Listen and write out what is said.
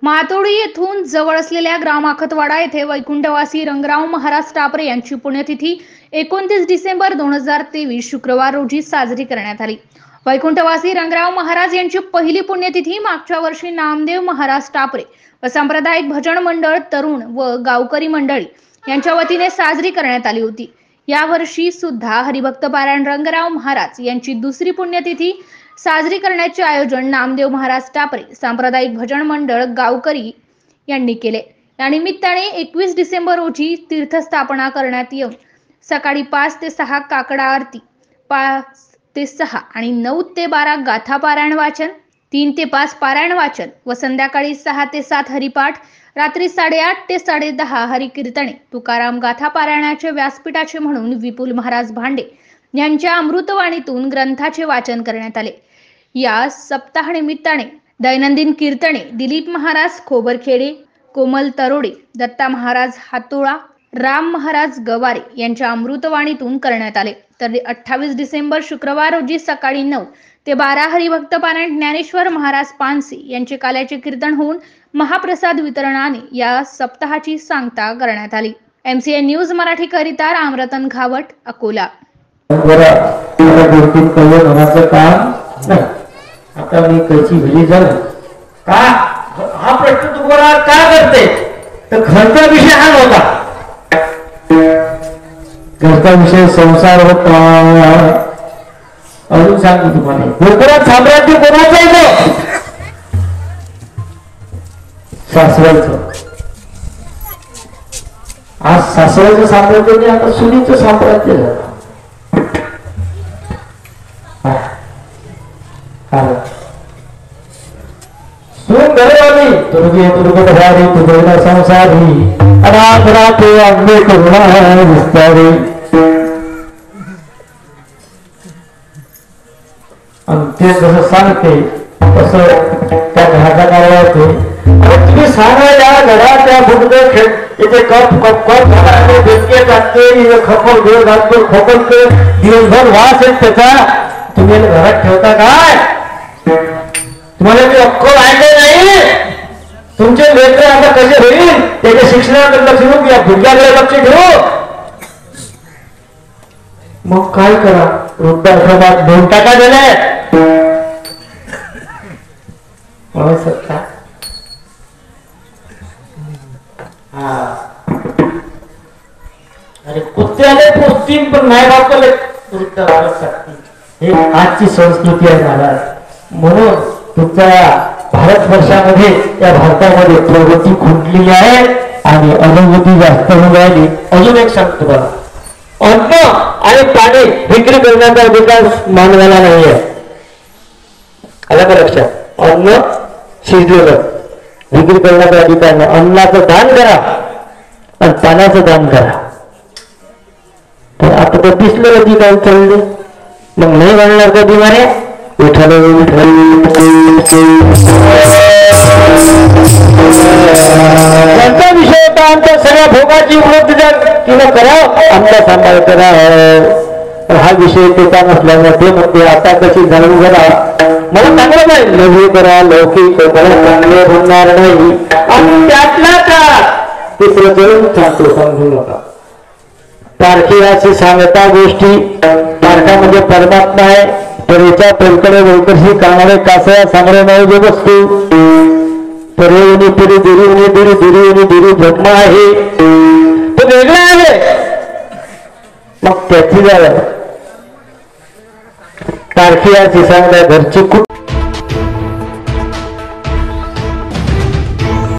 मातोडी येथून जवळ असलेल्या ग्राम आखतवाडा येथे वैकुंठवासी रंगराव महाराज टापरे यांची पुण्यतिथी 29 डिसेंबर 2023 शुक्रवार रोजी साजरी करण्यात आली। वैकुंठवासी रंगराव महाराज यांची पहिली पुण्यतिथी मागच्या वर्षी नामदेव महाराज टापरे व सांप्रदायिक भजन मंडळ तरुण व गावकरी मंडळी यांच्या वतीने साजरी करण्यात आली होती। या वर्षी सुद्धा हरिभक्त पारायण रंगराव महाराज यांची दुसरी पुण्यतिथी साजरी करण्याचे आयोजन नामदेव महाराज टापरे सांप्रदायिक भजन मंडळ गावकरी यांनी केले। या निमित्ताने 21 डिसेंबर रोजी तीर्थस्थापना करण्यात येऊन सकाळी 5 ते 6 काकडा आरती, 5 ते 6 आणि 9 ते 12 गाथा पारायण वाचन, 3 ते 5 पारायण वाचन व संध्याकाळी 6 ते 7 हरिपाठ, रात्री 8:30 ते 10:30 हरिकीर्तने, तुकाराम गाथा पारायणाचे व्यासपीठाचे म्हणून विपुल महाराज भांडे यांच्या अमृतवाणीतून ग्रंथाचे वाचन करण्यात आले। या सप्ताह निमित्ताने दैनंदिन कीर्तने दिलीप महाराज खोबरखेडे, कोमल तरोडे, दत्ता महाराज हातोळा, राम महाराज गवारे यांच्या अमृतवाणीतून करण्यात आले। तर 28 डिसेंबर शुक्रवार रोजी सकाळी 9 ते 12 हरिभक्त पारायण ज्ञानेश्वर महाराज पानसी यांचे काल्याचे कीर्तन होऊन महाप्रसाद वितरणाने या सप्ताहाची सांगता करण्यात आली। MCN न्यूज मराठी करिता रामरतन घावट, अकोला। आता मी कशी भली झालं का हा प्रश्न तुम्हाला का करते तर घरचा विषय हा नव्हता। घरचा विषय संसार होता। अजून सांगतो तुम्हाला कोकणात साम्राज्य कोणाचं होतं? सासऱ्याचं। आज सासऱ्याचं साम्राज्य नाही, आता सुनीचं साम्राज्य झालं। घरवाली तुर्गी तुर्गधारी तुझ्या संसारी राते अग्नि करुणा विस्तारी। आणि ते जसं सांगते तसं त्या घराच्या काळाला होते। तुम्ही सांगा या घरात त्या बुडग इथे कप कप कप घराने बेटके टाकते, खपल घेऊ घालतो, खोकलते, दिवसभर वास आहे त्याचा। तुम्ही घरात ठेवता काय? तुम्हाला मी अक्कल आहे का नाही? तुमचे लेकर आता कसे होईल त्याच्या शिक्षणाकडे लक्ष देऊ या भुक्याकडे लक्ष ठेवू। मग काय करा? वृद्धाश्रमात 2 टाका दिले। सत्ता अरे कुत्त्याले पोचतील पण नाही बापाले वृद्धाश्रमात। हे आजची संस्कृती आहे महाराज। म्हणून तुमच्या भारतवर्षामध्ये या भारतामध्ये प्रगती खुंटलेली आहे आणि अधोगती जास्त होऊन राहिली। अजून एक सांगतो तुम्हाला, अन्न आणि पाणी विक्री करण्याचा अधिकार मानवाला नाही आहे। आलं का लक्षात? अन्न शिजलेलं विक्री करण्याचा अधिकार नाही। अन्नाचं दान करा आणि पाण्याचं दान करा। तर आता तर दिसलं कधी काय चालले, मग नाही म्हणणार कधी मारे विठ्ठल विषय होता आमच्या सगळ्या भोगाची तिला करा, आमचा सांभाळ करा। हा विषय त्याचा नसल्यामुळे ते म्हणते आता कशी जाणून करा, मला चांगलं नाही नव्हे करा लौकिक मला चांगले होणार नाही। आणि त्यातला का तिसरं करून सांगतो, समजू नका। पारखी अशी सांगता गोष्टी, पारखा म्हणजे परमात्मा आहे। परेच्या पलकडे वैकशी कामाडे कासया सांगणे नाही जे वस्तू परेवणी पुरी दुरीवणी दुरी दुरीवणी दुरी जन्म आहे तो वेगळा आहे। मग त्याची झालं पारखी अशी सांगता घरची कुठं